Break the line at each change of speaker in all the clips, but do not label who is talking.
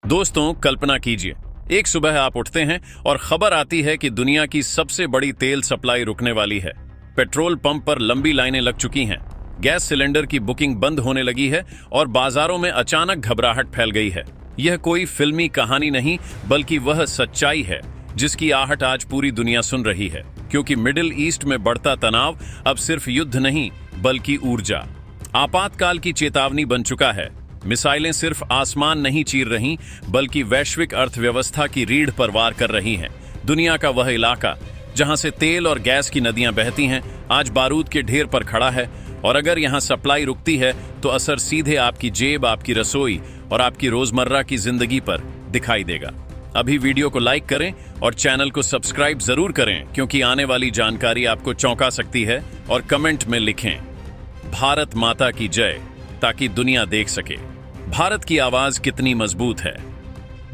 दोस्तों, कल्पना कीजिए, एक सुबह आप उठते हैं और खबर आती है कि दुनिया की सबसे बड़ी तेल सप्लाई रुकने वाली है। पेट्रोल पंप पर लंबी लाइनें लग चुकी हैं, गैस सिलेंडर की बुकिंग बंद होने लगी है और बाजारों में अचानक घबराहट फैल गई है। यह कोई फिल्मी कहानी नहीं, बल्कि वह सच्चाई है जिसकी आहट आज पूरी दुनिया सुन रही है। क्योंकि मिडिल ईस्ट में बढ़ता तनाव अब सिर्फ युद्ध नहीं, बल्कि ऊर्जा आपातकाल की चेतावनी बन चुका है। मिसाइलें सिर्फ आसमान नहीं चीर रही, बल्कि वैश्विक अर्थव्यवस्था की रीढ़ पर वार कर रही हैं। दुनिया का वह इलाका जहां से तेल और गैस की नदियां बहती हैं, आज बारूद के ढेर पर खड़ा है। और अगर यहां सप्लाई रुकती है तो असर सीधे आपकी जेब, आपकी रसोई और आपकी रोजमर्रा की जिंदगी पर दिखाई देगा। अभी वीडियो को लाइक करें और चैनल को सब्सक्राइब जरूर करें, क्योंकि आने वाली जानकारी आपको चौंका सकती है। और कमेंट में लिखें, भारत माता की जय, ताकि दुनिया देख सके भारत की आवाज कितनी मजबूत है।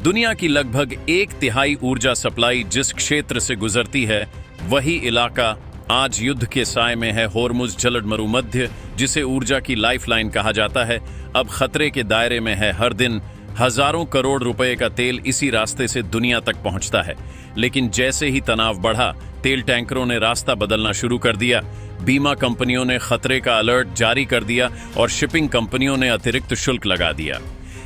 दुनिया की लगभग 1/3 ऊर्जा सप्लाई जिस क्षेत्र से गुजरती है, वही इलाका आज युद्ध के साए में है। होर्मुज जलद मरुमध्य, जिसे ऊर्जा की लाइफलाइन कहा जाता है, अब खतरे के दायरे में है। हर दिन हजारों करोड़ रुपए का तेल इसी रास्ते से दुनिया तक पहुंचता है। लेकिन जैसे ही तनाव बढ़ा, तेल टैंकरों ने रास्ता बदलना शुरू कर दिया। बीमा कंपनियों ने खतरे का अलर्ट जारी कर दिया और शिपिंग कंपनियों ने अतिरिक्त शुल्क लगा दिया।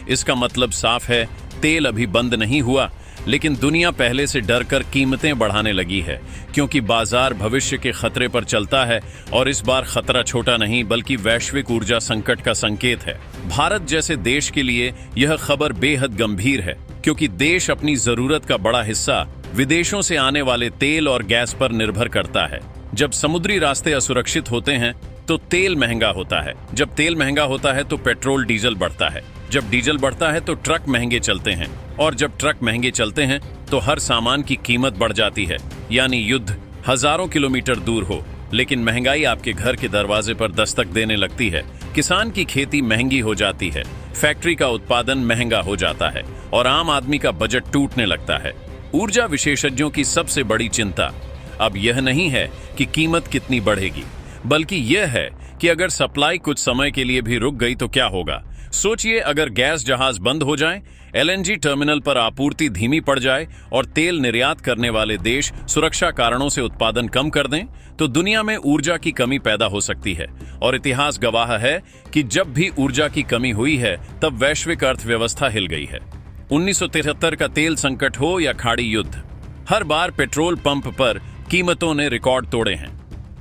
इसका मतलब साफ है, तेल अभी बंद नहीं हुआ, लेकिन दुनिया पहले से डरकर कीमतें बढ़ाने लगी है। क्योंकि बाजार भविष्य के खतरे पर चलता है और इस बार खतरा छोटा नहीं, बल्कि वैश्विक ऊर्जा संकट का संकेत है। भारत जैसे देश के लिए यह खबर बेहद गंभीर है, क्योंकि देश अपनी जरूरत का बड़ा हिस्सा विदेशों से आने वाले तेल और गैस पर निर्भर करता है। जब समुद्री रास्ते असुरक्षित होते हैं तो तेल महंगा होता है। जब तेल महंगा होता है तो पेट्रोल डीजल बढ़ता है। जब डीजल बढ़ता है तो ट्रक महंगे चलते हैं, और जब ट्रक महंगे चलते हैं तो हर सामान की कीमत बढ़ जाती है। यानी युद्ध हजारों किलोमीटर दूर हो, लेकिन महंगाई आपके घर के दरवाजे पर दस्तक देने लगती है। किसान की खेती महंगी हो जाती है, फैक्ट्री का उत्पादन महंगा हो जाता है और आम आदमी का बजट टूटने लगता है। ऊर्जा विशेषज्ञों की सबसे बड़ी चिंता अब यह नहीं है कि कीमत कितनी बढ़ेगी, बल्कि यह है कि अगर सप्लाई कुछ समय के लिए भी रुक गई तो क्या होगा। सोचिए, अगर गैस जहाज बंद हो जाएं, एलएनजी टर्मिनल पर आपूर्ति धीमी पड़ जाए और तेल निर्यात करने वाले देश सुरक्षा कारणों से उत्पादन कम कर दें, तो दुनिया में ऊर्जा की कमी पैदा हो सकती है। और इतिहास गवाह है कि जब भी ऊर्जा की कमी हुई है, तब वैश्विक अर्थव्यवस्था हिल गई है। 1973 का तेल संकट हो या खाड़ी युद्ध, हर बार पेट्रोल पंप पर कीमतों ने रिकॉर्ड तोड़े हैं।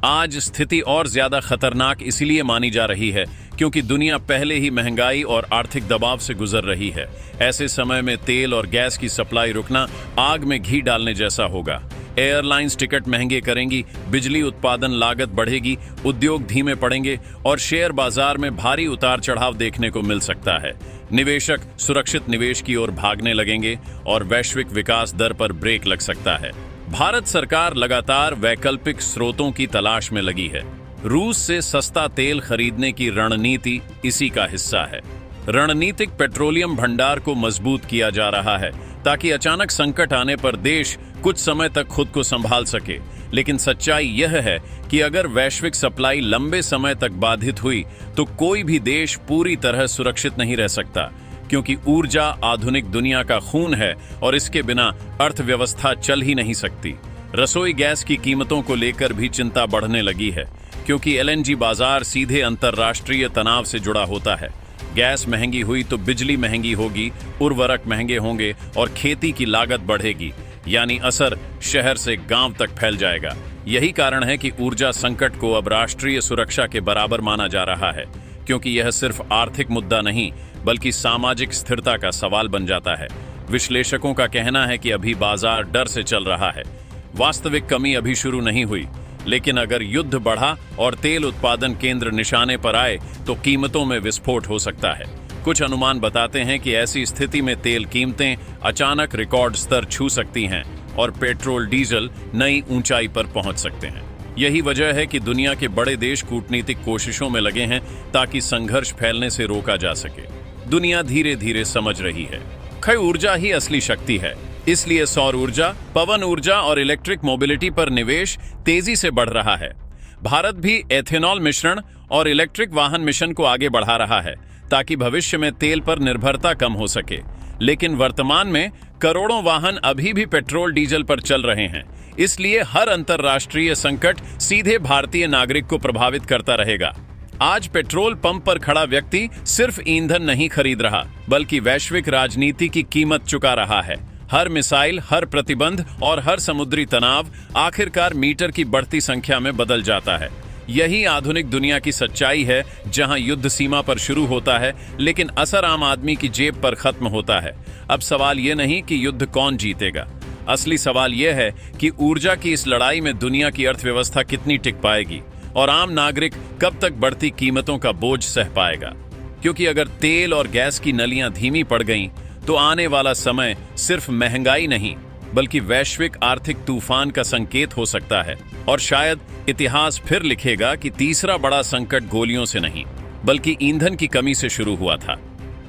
आज स्थिति और ज्यादा खतरनाक इसलिए मानी जा रही है क्योंकि दुनिया पहले ही महंगाई और आर्थिक दबाव से गुजर रही है। ऐसे समय में तेल और गैस की सप्लाई रुकना आग में घी डालने जैसा होगा। एयरलाइंस टिकट महंगे करेंगी, बिजली उत्पादन लागत बढ़ेगी, उद्योग धीमे पड़ेंगे और शेयर बाजार में भारी उतार चढ़ाव देखने को मिल सकता है। निवेशक सुरक्षित निवेश की ओर भागने लगेंगे और वैश्विक विकास दर पर ब्रेक लग सकता है। भारत सरकार लगातार वैकल्पिक स्रोतों की तलाश में लगी है। रूस से सस्ता तेल खरीदने की रणनीति इसी का हिस्सा है। रणनीतिक पेट्रोलियम भंडार को मजबूत किया जा रहा है ताकि अचानक संकट आने पर देश कुछ समय तक खुद को संभाल सके। लेकिन सच्चाई यह है कि अगर वैश्विक सप्लाई लंबे समय तक बाधित हुई तो कोई भी देश पूरी तरह सुरक्षित नहीं रह सकता, क्योंकि ऊर्जा आधुनिक दुनिया का खून है और इसके बिना अर्थव्यवस्था चल ही नहीं सकती। रसोई गैस की कीमतों को लेकर भी चिंता बढ़ने लगी है, क्योंकि एलएनजी बाजार सीधे अंतर्राष्ट्रीय तनाव से जुड़ा होता है। गैस महंगी हुई तो बिजली महंगी होगी, उर्वरक महंगे होंगे और खेती की लागत बढ़ेगी। यानी असर शहर से गांव तक फैल जाएगा। यही कारण है कि ऊर्जा संकट को अब राष्ट्रीय सुरक्षा के बराबर माना जा रहा है, क्योंकि यह सिर्फ आर्थिक मुद्दा नहीं, बल्कि सामाजिक स्थिरता का सवाल बन जाता है। विश्लेषकों का कहना है कि अभी बाजार डर से चल रहा है। वास्तविक कमी अभी शुरू नहीं हुई, लेकिन अगर युद्ध बढ़ा और तेल उत्पादन केंद्र निशाने पर आए तो कीमतों में विस्फोट हो सकता है। कुछ अनुमान बताते हैं कि ऐसी स्थिति में तेल कीमतें अचानक रिकॉर्ड स्तर छू सकती हैं और पेट्रोल डीजल नई ऊंचाई पर पहुंच सकते हैं। यही वजह है कि दुनिया के बड़े देश कूटनीतिक कोशिशों में लगे हैं ताकि संघर्ष फैलने से रोका जा सके। दुनिया धीरे धीरे समझ रही है कि ऊर्जा ही असली शक्ति है, इसलिए सौर ऊर्जा, पवन ऊर्जा और इलेक्ट्रिक मोबिलिटी पर निवेश तेजी से बढ़ रहा है। भारत भी एथेनॉल मिश्रण और इलेक्ट्रिक वाहन मिशन को आगे बढ़ा रहा है ताकि भविष्य में तेल पर निर्भरता कम हो सके। लेकिन वर्तमान में करोड़ों वाहन अभी भी पेट्रोल डीजल पर चल रहे हैं। इसलिए हर अंतर्राष्ट्रीय संकट सीधे भारतीय नागरिक को प्रभावित करता रहेगा। आज पेट्रोल पंप पर खड़ा व्यक्ति सिर्फ ईंधन नहीं खरीद रहा, बल्कि वैश्विक राजनीति की कीमत चुका रहा है। हर मिसाइल, हर प्रतिबंध और हर समुद्री तनाव आखिरकार मीटर की बढ़ती संख्या में बदल जाता है। यही आधुनिक दुनिया की सच्चाई है, जहां युद्ध सीमा पर शुरू होता है, लेकिन असर आम आदमी की जेब पर खत्म होता है। अब सवाल यह नहीं कि युद्ध कौन जीतेगा, असली सवाल यह है कि ऊर्जा की इस लड़ाई में दुनिया की अर्थव्यवस्था कितनी टिक पाएगी और आम नागरिक कब तक बढ़ती कीमतों का बोझ सह पाएगा। क्योंकि अगर तेल और गैस की नलियां धीमी पड़ गईं, तो आने वाला समय सिर्फ महंगाई नहीं, बल्कि वैश्विक आर्थिक तूफान का संकेत हो सकता है। और शायद इतिहास फिर लिखेगा कि तीसरा बड़ा संकट गोलियों से नहीं, बल्कि ईंधन की कमी से शुरू हुआ था।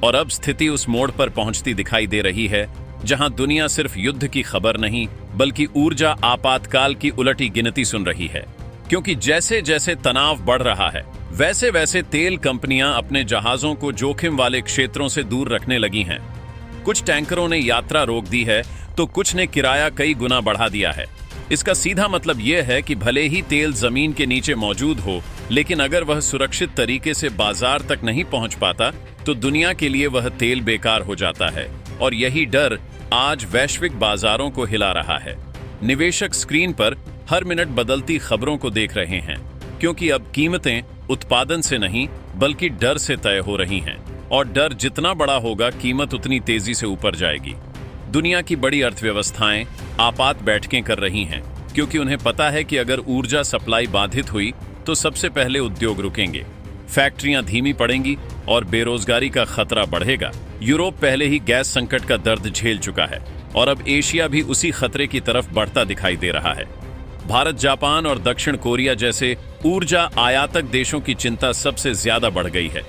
और अब स्थिति उस मोड़ पर पहुंचती दिखाई दे रही है, जहां दुनिया सिर्फ युद्ध की खबर नहीं, बल्कि ऊर्जा आपातकाल की उलटी गिनती सुन रही है। क्योंकि जैसे जैसे तनाव बढ़ रहा है, वैसे वैसे तेल कंपनियां अपने जहाजों को जोखिम वाले क्षेत्रों से दूर रखने लगी हैं। कुछ टैंकरों ने यात्रा रोक दी है, तो कुछ ने किराया कई गुना बढ़ा दिया है। इसका सीधा मतलब यह है कि भले ही तेल जमीन के नीचे मौजूद हो, लेकिन अगर वह सुरक्षित तरीके से बाजार तक नहीं पहुंच पाता, तो दुनिया के लिए वह तेल बेकार हो जाता है। और यही डर आज वैश्विक बाजारों को हिला रहा है। निवेशक स्क्रीन पर हर मिनट बदलती खबरों को देख रहे हैं, क्योंकि अब कीमतें उत्पादन से नहीं, बल्कि डर से तय हो रही हैं। और डर जितना बड़ा होगा, कीमत उतनी तेजी से ऊपर जाएगी। दुनिया की बड़ी अर्थव्यवस्थाएं आपात बैठकें कर रही हैं, क्योंकि उन्हें पता है कि अगर ऊर्जा सप्लाई बाधित हुई, तो सबसे पहले उद्योग रुकेंगे, फैक्ट्रियां धीमी पड़ेंगी और बेरोजगारी का खतरा बढ़ेगा। यूरोप पहले ही गैस संकट का दर्द झेल चुका है, और अब एशिया भी उसी खतरे की तरफ बढ़ता दिखाई दे रहा है। भारत, जापान और दक्षिण कोरिया जैसे ऊर्जा आयातक देशों की चिंता सबसे ज्यादा बढ़ गई है,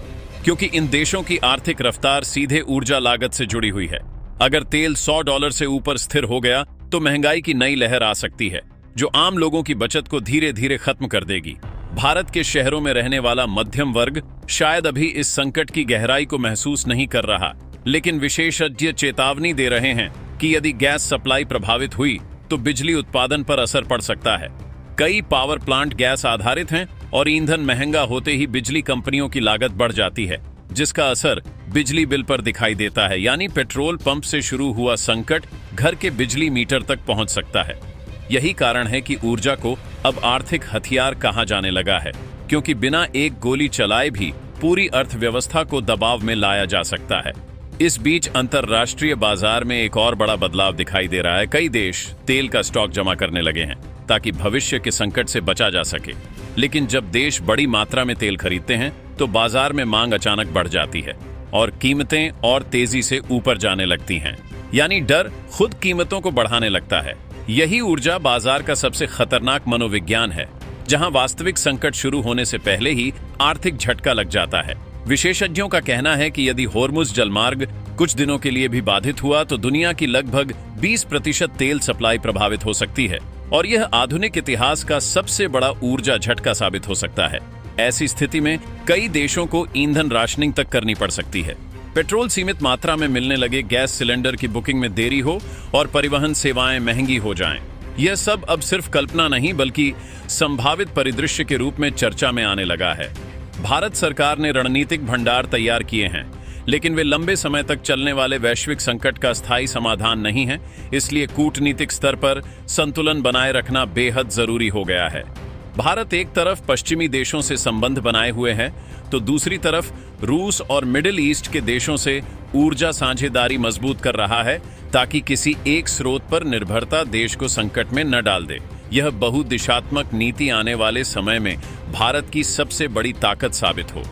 क्योंकि इन देशों की आर्थिक रफ्तार सीधे ऊर्जा लागत से जुड़ी हुई है। अगर तेल $100 से ऊपर स्थिर हो गया, तो महंगाई की नई लहर आ सकती है, जो आम लोगों की बचत को धीरे धीरे खत्म कर देगी। भारत के शहरों में रहने वाला मध्यम वर्ग शायद अभी इस संकट की गहराई को महसूस नहीं कर रहा, लेकिन विशेषज्ञ चेतावनी दे रहे हैं कि यदि गैस सप्लाई प्रभावित हुई, तो बिजली उत्पादन पर असर पड़ सकता है। कई पावर प्लांट गैस आधारित हैं, और ईंधन महंगा होते ही बिजली कंपनियों की लागत बढ़ जाती है, जिसका असर बिजली बिल पर दिखाई देता है। यानी पेट्रोल पंप से शुरू हुआ संकट घर के बिजली मीटर तक पहुंच सकता है। यही कारण है कि ऊर्जा को अब आर्थिक हथियार कहा जाने लगा है, क्योंकि बिना एक गोली चलाए भी पूरी अर्थव्यवस्था को दबाव में लाया जा सकता है। इस बीच अंतर्राष्ट्रीय बाजार में एक और बड़ा बदलाव दिखाई दे रहा है। कई देश तेल का स्टॉक जमा करने लगे हैं, ताकि भविष्य के संकट से बचा जा सके। लेकिन जब देश बड़ी मात्रा में तेल खरीदते हैं, तो बाजार में मांग अचानक बढ़ जाती है और कीमतें और तेजी से ऊपर जाने लगती हैं। यानी डर खुद कीमतों को बढ़ाने लगता है। यही ऊर्जा बाजार का सबसे खतरनाक मनोविज्ञान है, जहां वास्तविक संकट शुरू होने से पहले ही आर्थिक झटका लग जाता है। विशेषज्ञों का कहना है कि यदि होर्मुज जलमार्ग कुछ दिनों के लिए भी बाधित हुआ, तो दुनिया की लगभग 20% तेल सप्लाई प्रभावित हो सकती है, और यह आधुनिक इतिहास का सबसे बड़ा ऊर्जा झटका साबित हो सकता है। ऐसी स्थिति में कई देशों को ईंधन राशनिंग तक करनी पड़ सकती है। पेट्रोल सीमित मात्रा में मिलने लगे, गैस सिलेंडर की बुकिंग में देरी हो और परिवहन सेवाएं महंगी हो जाएं। यह सब अब सिर्फ कल्पना नहीं, बल्कि संभावित परिदृश्य के रूप में चर्चा में आने लगा है। भारत सरकार ने रणनीतिक भंडार तैयार किए हैं, लेकिन वे लंबे समय तक चलने वाले वैश्विक संकट का स्थायी समाधान नहीं है। इसलिए कूटनीतिक स्तर पर संतुलन बनाए रखना बेहद जरूरी हो गया है। भारत एक तरफ पश्चिमी देशों से संबंध बनाए हुए है, तो दूसरी तरफ रूस और मिडिल ईस्ट के देशों से ऊर्जा साझेदारी मजबूत कर रहा है, ताकि किसी एक स्रोत पर निर्भरता देश को संकट में न डाल दे। यह बहुदिशात्मक नीति आने वाले समय में भारत की सबसे बड़ी ताकत साबित हो।